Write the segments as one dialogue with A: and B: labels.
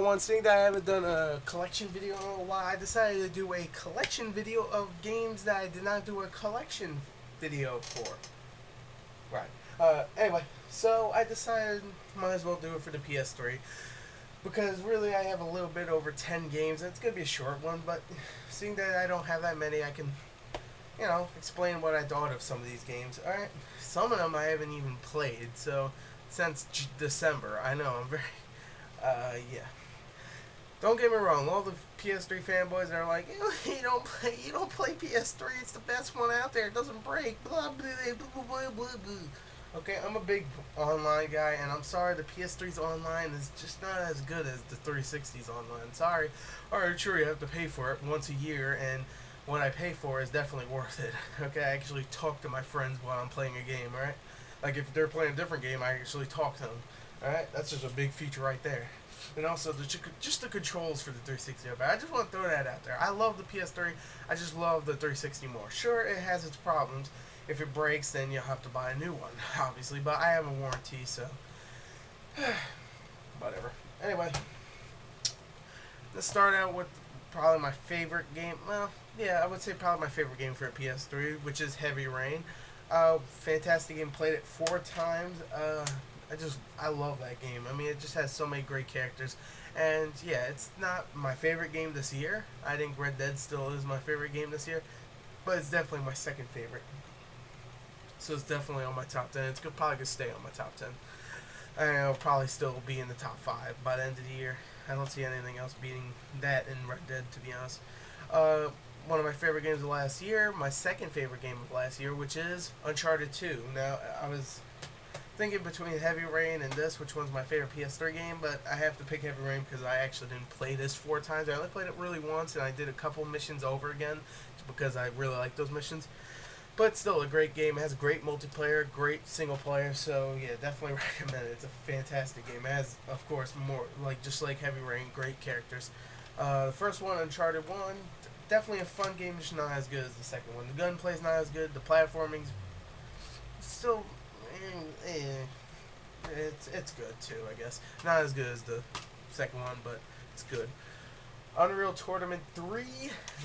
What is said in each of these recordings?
A: everyone, seeing that I haven't done a collection video in a while, I decided to do a collection video of games that I did not do a collection video for. Right. Anyway, so I decided might as well do it for the PS3 because really I have a little bit over 10 games. It's going to be a short one, but seeing that I don't have that many, I can, explain what I thought of some of these games. Alright, some of them I haven't even played, so since December, I know, I'm very, yeah. Don't get me wrong, all the PS3 fanboys are like, you don't play PS3, it's the best one out there, it doesn't break, blah, blah, blah, blah, blah, blah. Okay, I'm a big online guy, and I'm sorry, the PS3's online is just not as good as the 360's online. Sorry. Alright, sure, you have to pay for it once a year, and what I pay for is definitely worth it. Okay, I actually talk to my friends while I'm playing a game, alright? Like, if they're playing a different game, I actually talk to them. Alright, that's just a big feature right there. And also, just the controls for the 360. But I just want to throw that out there. I love the PS3. I just love the 360 more. Sure, it has its problems. If it breaks, then you'll have to buy a new one, obviously. But I have a warranty, so whatever. Anyway, let's start out with probably my favorite game. Well, yeah, I would say probably my favorite game for a PS3, which is Heavy Rain. Fantastic game. Played it 4 times. I love that game. I mean, it just has so many great characters. And yeah, it's not my favorite game this year. I think Red Dead still is my favorite game this year, but it's definitely my second favorite. So it's definitely on my top 10. It's probably gonna stay on my top 10. And it'll probably still be in the top 5 by the end of the year. I don't see anything else beating that in Red Dead, to be honest. One of my favorite games of last year, my second favorite game of last year, which is Uncharted 2. Now, I was thinking between Heavy Rain and this, which one's my favorite PS3 game, but I have to pick Heavy Rain because I actually didn't play this 4 times. I only played it really once, and I did a couple missions over again because I really like those missions. But still, a great game. It has great multiplayer, great single player, so yeah, definitely recommend it. It's a fantastic game. It has, of course, more, just like Heavy Rain, great characters. The first one, Uncharted 1, definitely a fun game, just not as good as the second one. The gunplay's not as good, the platforming's still it's good too, I guess. Not as good as the second one, but it's good. Unreal Tournament 3.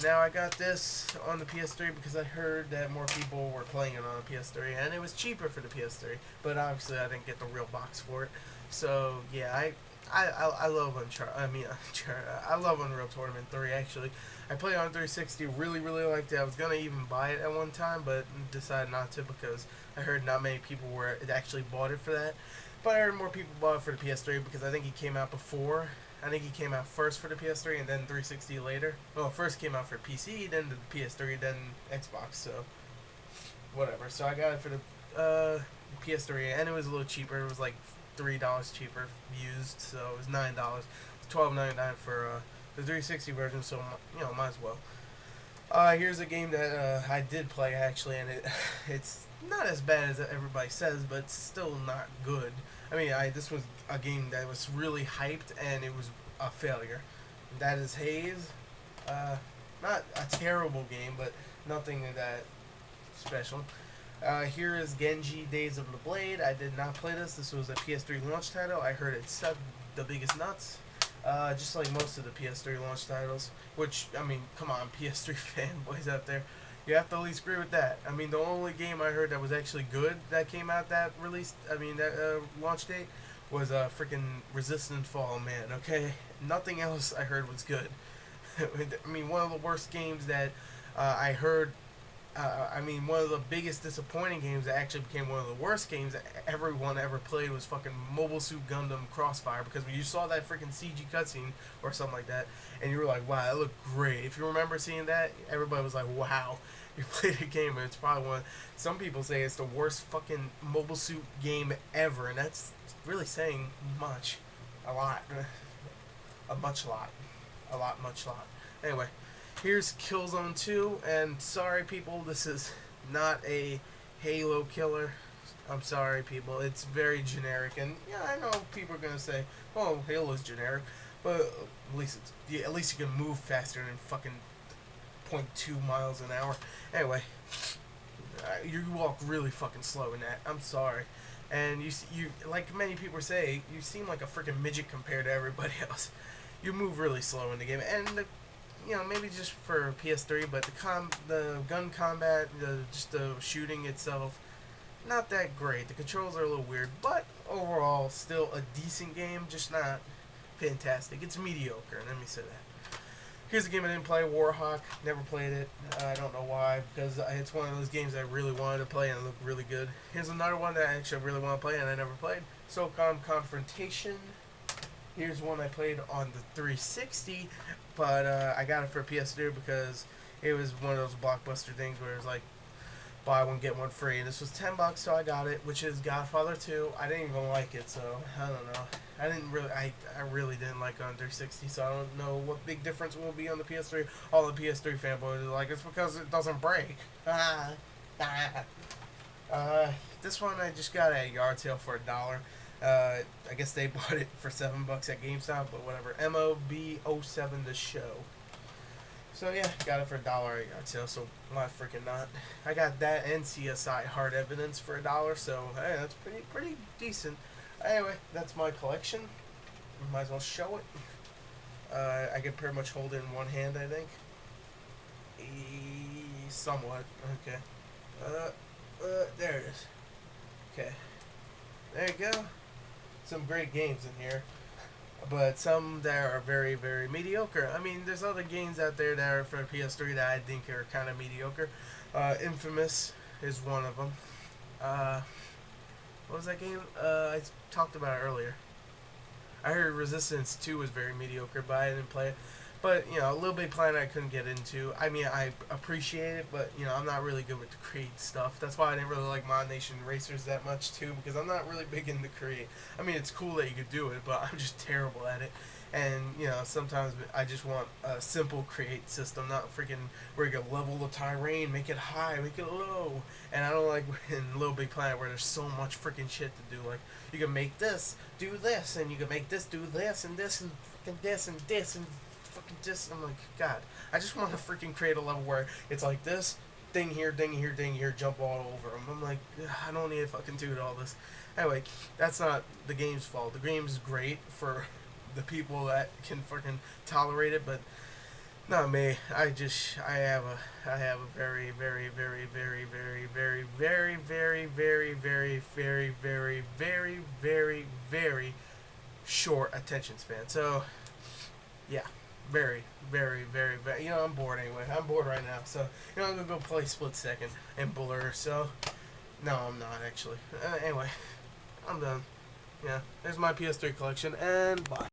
A: Now I got this on the PS3 because I heard that more people were playing it on the PS3, and it was cheaper for the PS3. But obviously, I didn't get the real box for it. So yeah, I love Uncharted. I love Unreal Tournament 3. Actually, I played it on 360. Really, really liked it. I was gonna even buy it at one time, but decided not to because I heard not many people actually bought it for that. But I heard more people bought it for the PS3 because I think he came out before. I think he came out first for the PS3 and then 360 later. Well, first came out for PC, then the PS3, then Xbox. So whatever. So I got it for the PS3, and it was a little cheaper. It was like $3 cheaper used, so it was $9. It's $12.99 for the 360 version. So might as well. Here's a game that I did play actually, and it's not as bad as everybody says, but it's still not good. I mean, this was a game that was really hyped, and it was a failure. That is Haze. Not a terrible game, but nothing that special. Here is Genji Days of the Blade. I did not play this. This was a PS3 launch title. I heard it sucked the biggest nuts. Just like most of the PS3 launch titles. Which, I mean, come on, PS3 fanboys out there. You have to at least agree with that. I mean, the only game I heard that was actually good that came out that launch date was freaking Resistance Fall, man, okay? Nothing else I heard was good. I mean, one of the worst games that I heard, one of the biggest disappointing games that actually became one of the worst games that everyone ever played was fucking Mobile Suit Gundam Crossfire, because when you saw that freaking CG cutscene or something like that, and you were like, wow, that looked great. If you remember seeing that, everybody was like, wow, you played a game, and it's probably some people say it's the worst fucking Mobile Suit game ever, and that's really saying much. A lot. Much lot. Anyway. Here's Killzone 2, and sorry people, this is not a Halo killer. I'm sorry people, it's very generic, and yeah, I know people are gonna say, "Oh, Halo's generic," but at least you can move faster than fucking 0.2 miles an hour. Anyway, you walk really fucking slow in that. I'm sorry, and you like many people say, you seem like a freaking midget compared to everybody else. you move really slow in the game, and maybe just for PS3, but the gun combat, just the shooting itself, not that great. The controls are a little weird, but overall, still a decent game, just not fantastic. It's mediocre, let me say that. Here's a game I didn't play, Warhawk. Never played it. I don't know why, because it's one of those games I really wanted to play and it looked really good. Here's another one that I actually really want to play and I never played, SOCOM Confrontation. Here's one I played on the 360, but I got it for PS3 because it was one of those blockbuster things where it was like buy one get one free, and this was $10, so I got it, which is Godfather 2. I didn't even like it, so I don't know. I really didn't like it on 360, so I don't know what big difference will be on the PS3. All the PS3 fanboys are like, it's because it doesn't break. This one I just got at a yard sale for $1. I guess they bought it for $7 at GameStop, but whatever. MOB07 The Show. So yeah, got it for $1 at yard sale, so why freaking not? I got that and CSI Hard Evidence for $1, so hey, that's pretty decent. Anyway, that's my collection. Might as well show it. I can pretty much hold it in one hand, I think. Somewhat. Okay. There it is. Okay. There you go. Some great games in here, but some that are very, very mediocre. I mean, there's other games out there that are for PS3 that I think are kind of mediocre. Infamous is one of them. What was that game? I talked about it earlier. I heard Resistance 2 was very mediocre, but I didn't play it. But, Little Big Planet I couldn't get into. I mean, I appreciate it, but, I'm not really good with the Creed stuff. That's why I didn't really like Mod Nation Racers that much, too, because I'm not really big into Creed. I mean, it's cool that you could do it, but I'm just terrible at it. And, sometimes I just want a simple create system, not freaking where you can level the terrain, make it high, make it low. And I don't like in Little Big Planet where there's so much freaking shit to do. Like, you can make this, do this, and you can make this, do this, and this, and freaking this, and this, and fucking this. I'm like, God, I just want to freaking create a level where it's like this, ding here, ding here, ding here, jump all over them. I'm like, I don't need to fucking do all this. Anyway, that's not the game's fault. The game's great for the people that can fucking tolerate it, but not me. I have a very, very, very, very, very, very, very, very, very, very, very, very, very, very, very short attention span. So, yeah, very, very, very, very. I'm bored anyway. I'm bored right now. So, I'm gonna go play Split Second and Blur. So, no, I'm not actually. Anyway, I'm done. Yeah, there's my PS3 collection, and bye.